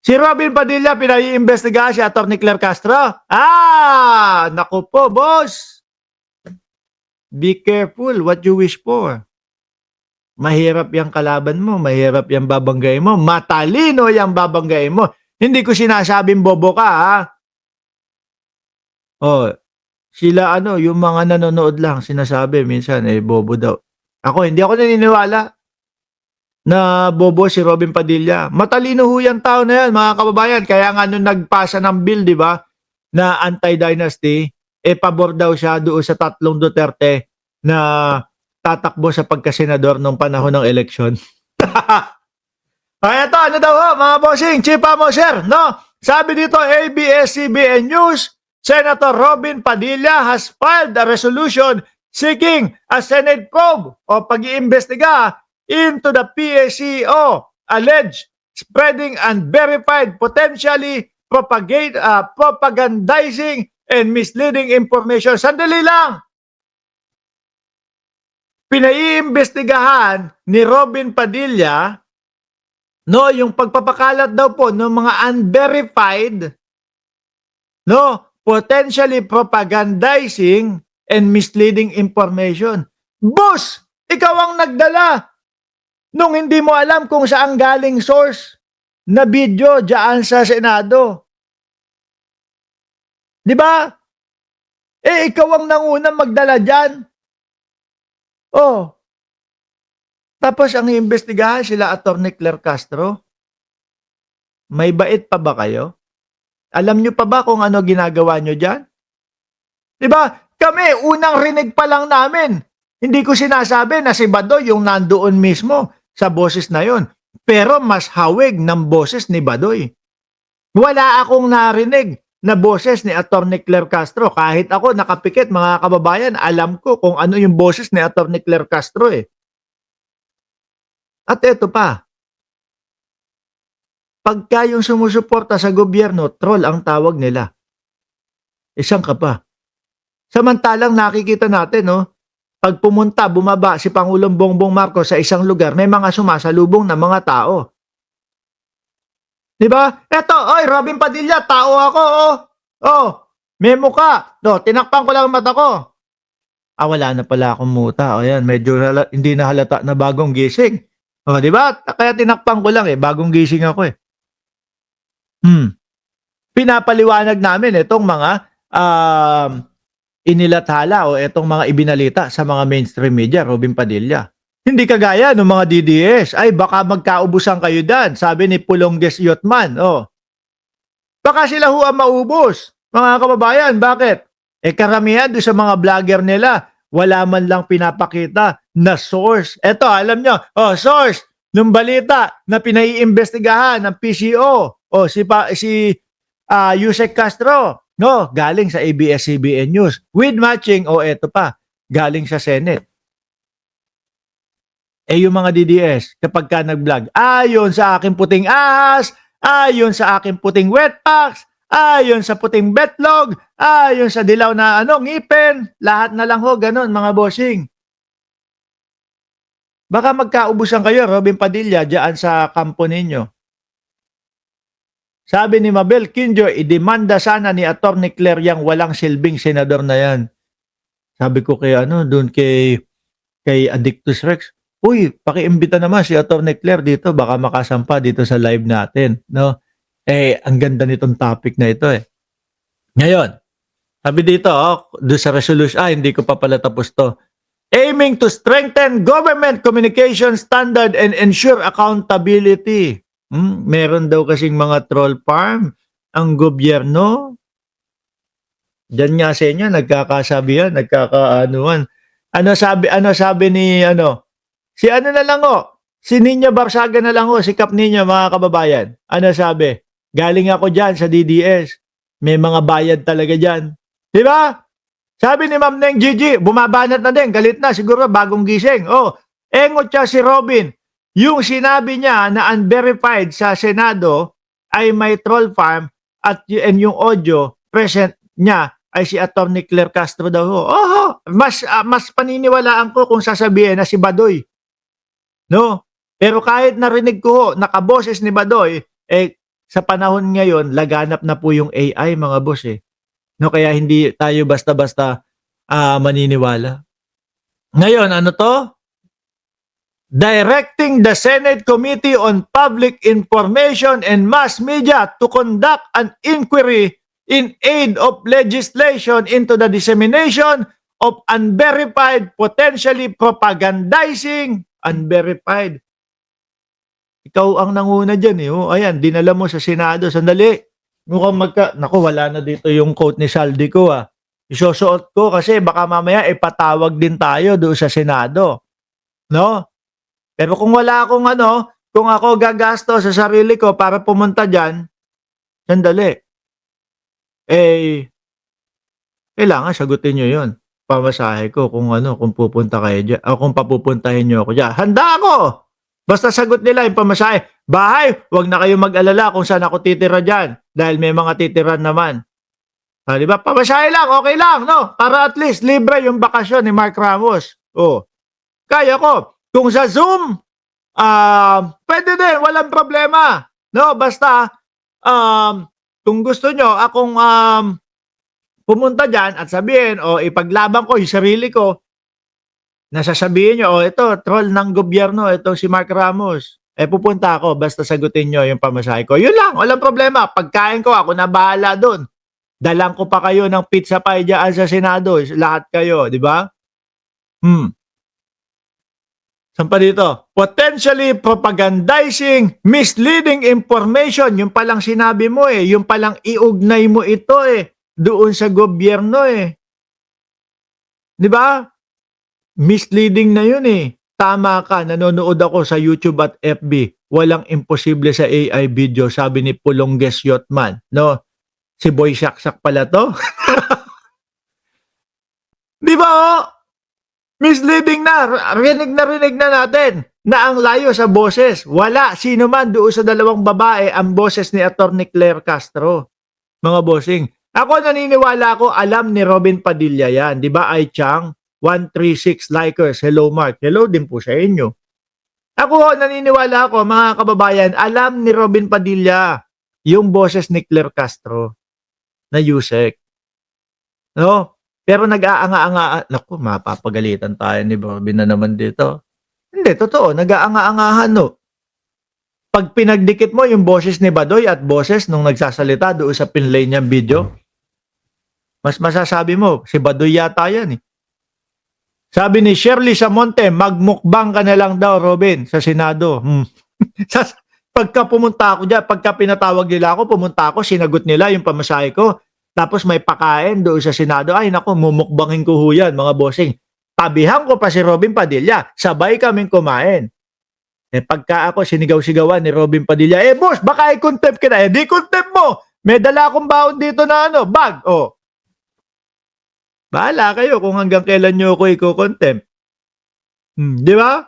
Si Robin Padilla, pinaiimbestigahan si Atty. Claire Castro. Naku po, boss. Be careful what you wish for. Mahirap yung kalaban mo, mahirap yung babanggain mo, matalino yung babanggain mo. Hindi ko sinasabing bobo ka, ha? Oh, sila yung mga nanonood lang, sinasabi minsan, bobo daw. Hindi ako naniniwala na bobo si Robin Padilla. Matalino ho yung tao na yan, mga kababayan. Kaya nga nung nagpasa ng bill, di ba, na anti-dynasty, pabor daw siya doon sa 3 Duterte na tatakbo sa pagkasenador nung panahon ng eleksyon. Kaya to, ano daw ho, mga bossing, Chipa mo, sir, no? Sabi dito, ABS-CBN News, Senator Robin Padilla has filed a resolution seeking a Senate probe o pag-iimbestiga into the PACO alleged spreading unverified, potentially propagandizing and misleading information. Sandali lang! Pinaiimbestigahan ni Robin Padilla yung pagpapakalat daw po ng mga unverified, potentially propagandizing and misleading information. Boss, ikaw ang nagdala nung hindi mo alam kung saan galing source na video diyan sa Senado. Di ba? Ikaw ang nangunang magdala diyan. Tapos ang iimbestigahan sila Atty. Claire Castro. May bait pa ba kayo? Alam nyo pa ba kung ano ginagawa nyo dyan? Diba? Kami, unang rinig pa lang namin. Hindi ko sinasabi na si Badoy yung nandoon mismo sa boses na yon. Pero mas hawig ng boses ni Badoy. Wala akong narinig na boses ni Atty. Claire Castro. Kahit ako nakapikit, mga kababayan, alam ko kung ano yung boses ni Atty. Claire Castro At eto pa, pagka yung sumusuporta sa gobyerno, troll ang tawag nila. Isang ka pa. Samantalang nakikita natin, pag pumunta, bumaba si Pangulong Bongbong Marcos sa isang lugar, may mga sumasalubong na mga tao. Diba? Eto, Robin Padilla, tao ako, may muka. Tinakpan ko lang ang mata ko. Wala na pala akong muta. Yan, medyo hindi na halata na bagong gising. Di ba? Kaya tinakpan ko lang bagong gising ako Pinapaliwanag namin itong mga inilathala o itong mga ibinalita sa mga mainstream media, Robin Padilla. Hindi kagaya ng mga DDS. Baka magkaubusan kayo dan, sabi ni Pulongges Yotman. Baka sila ang maubos. Mga kababayan, bakit? Karamihan doon sa mga vlogger nila, wala man lang pinapakita na source. Eto, alam nyo, source ng balita na pinaiimbestigahan ng PCO si Yusek Castro, galing sa ABS-CBN News with matching, eto pa, galing sa Senate. Yung mga DDS, kapag ka nag-vlog, ayon sa aking puting ahas, ayon sa aking puting wetpacks, ayon sa puting betlog, ayon sa dilaw na ngipin, lahat na lang ganun, mga bossing. Baka magkaubusan kayo, Robin Padilla, diyan sa kampo ninyo. Sabi ni Mabel Quinjo, idemanda sana ni Atty. Claire yang walang silbing senador na yan. Sabi ko kay doon kay Addictus Rex, uy, pakiimbita naman si Atty. Claire dito, baka makasampa dito sa live natin, ang ganda nitong topic na ito Ngayon, sabi dito, doon sa resolution, hindi ko pa pala tapos to. Aiming to strengthen government communication standard and ensure accountability. Meron daw kasing mga troll farm ang gobyerno. Diyan nga sa inyo, nagkakasabihan, nagkakaanuan. Ano sabi ni si na lang si Nino Barsaga na lang sikap ninyo mga kababayan. Ano sabi? Galing ako dyan sa DDS. May mga bayad talaga dyan. Diba? Sabi ni Ma'am Neng Gigi, bumabanat na din, galit na, siguro bagong gising. Engot siya si Robin. Yung sinabi niya na unverified sa Senado ay may troll farm and yung audio present niya ay si Atty. Claire Castro daw. Mas paniniwalaan ko kung sasabihin na si Badoy. Pero kahit narinig ko nakaboses ni Badoy, sa panahon ngayon, laganap na po yung AI mga boss eh. No, kaya hindi tayo basta-basta maniniwala. Ngayon, ano to? Directing the Senate Committee on Public Information and Mass Media to conduct an inquiry in aid of legislation into the dissemination of unverified, potentially propagandizing, unverified. Ikaw ang nanguna dyan eh. Oh, ayan, dinala mo sa Senado. Sandali. Mukhang naku, wala na dito yung quote ni Saldi ko ah. Isusuot ko kasi baka mamaya ipatawag din tayo doon sa Senado. No? Pero kung wala akong kung ako gagasto sa sarili ko para pumunta dyan, sandali. Kailangan sagutin nyo yun. Pamasahe ko kung kung pupunta kayo dyan, o kung papupuntahin nyo ako dyan. Handa ako! Basta sagot nila yung pamasahe. Bahay, wag na kayo mag-alala kung saan ako titira dyan. Dahil may mga titiran naman. Diba? Pamasahe lang, okay lang, no? Para at least libre yung bakasyon ni Mark Ramos. Kaya ko. Kung sa Zoom, pwede din, walang problema. No, basta, kung gusto nyo, akong pumunta dyan at sabihin, ipaglaban ko yung sarili ko, nasasabihin nyo, ito, troll ng gobyerno, ito si Mark Ramos. Pupunta ako, basta sagutin nyo yung pamasahe ko. Yun lang, walang problema. Pagkain ko, ako na bahala dun. Dalang ko pa kayo ng pizza pie dyan sa Senado. Lahat kayo, di ba? Saan pa dito? Potentially propagandizing, misleading information. Yung palang sinabi mo eh. Yung palang iugnay mo ito eh. Doon sa gobyerno eh. Di ba? Misleading na yun eh. Tama ka, nanonood ako sa YouTube at FB. Walang imposible sa AI video, sabi ni Pulongges Yotman. No? Si Boy Shaksak pala to. Di ba oh? Misleading na. Rinig na natin na ang layo sa boses. Wala sino man doon sa dalawang babae ang boses ni Atty. Claire Castro. Mga bossing. Ako naniniwala ko alam ni Robin Padilla yan. Di ba Ai Chang? 136 likers. Hello Mark. Hello din po sa inyo. Ako naniniwala ako mga kababayan, alam ni Robin Padilla yung boses ni Claire Castro na Yusek. No? Pero nag-aanga-anga, naku, mapapagalitan tayo ni Robin na naman dito. Hindi, totoo, nag-aanga-angahan, no? Pag pinagdikit mo yung boses ni Badoy at boses nung nagsasalita doon sa pinlay niyang video, mas masasabi mo, si Badoy yata yan eh. Sabi ni Shirley Samonte, magmukbang ka na lang daw, Robin, sa Senado. Pagka pumunta ako dyan, pagka pinatawag nila ako, pumunta ako, sinagot nila yung pamasahe ko. Tapos may pakain doon sa Senado. Ay naku, mumukbangin ko ho yan, mga bossing. Tabihan ko pa si Robin Padilla. Sabay kaming kumain. Pagka ako sinigaw-sigawan ni Robin Padilla, boss, baka i-contempt ka na. Di contempt mo. May dala akong baon dito na bag. Bahala kayo kung hanggang kailan nyo ako i-contempt. Di ba?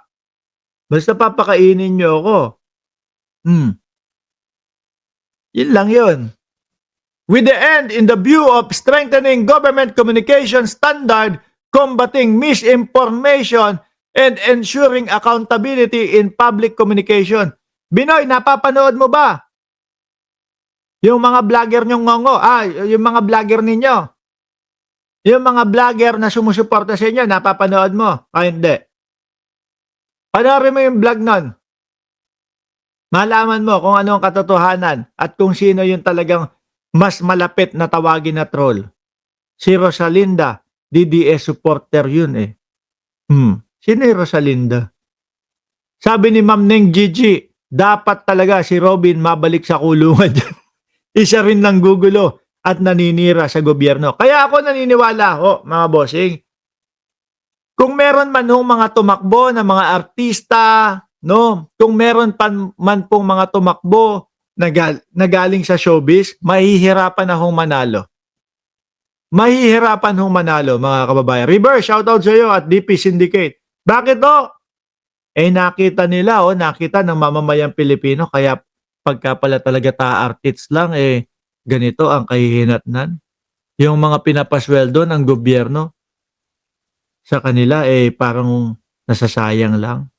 Basta papakainin nyo ako. Yun lang yun. With the end in the view of strengthening government communication standard, combating misinformation, and ensuring accountability in public communication. Binoy, napapanood mo ba? Yung mga vlogger nyong ngongo, yung mga vlogger ninyo. Yung mga vlogger na sumusuporta sa inyo, napapanood mo? Hindi. Panoorin mo yung vlog nun. Malaman mo kung ano ang katotohanan at kung sino yung talagang mas malapit na tawagin na troll. Si Rosalinda, DDS supporter yun eh. Sino yung Rosalinda? Sabi ni Ma'am Neng Gigi, dapat talaga si Robin mabalik sa kulungan dyan. Isa rin lang gugulo at naninira sa gobyerno. Kaya ako naniniwala, mga bossing, kung meron man hong mga tumakbo na mga artista, no? Kung meron man pong mga tumakbo na galing sa showbiz, mahihirapan na hong manalo. Mahihirapan hong manalo, mga kababayan. River, shoutout sa iyo at DP Syndicate. Bakit to? Nakita nila, nakita ng mamamayang Pilipino, kaya pagka pala talaga ta-artists lang, ganito ang kahihinatnan. Yung mga pinapasweldo ng gobyerno, sa kanila, parang nasasayang lang.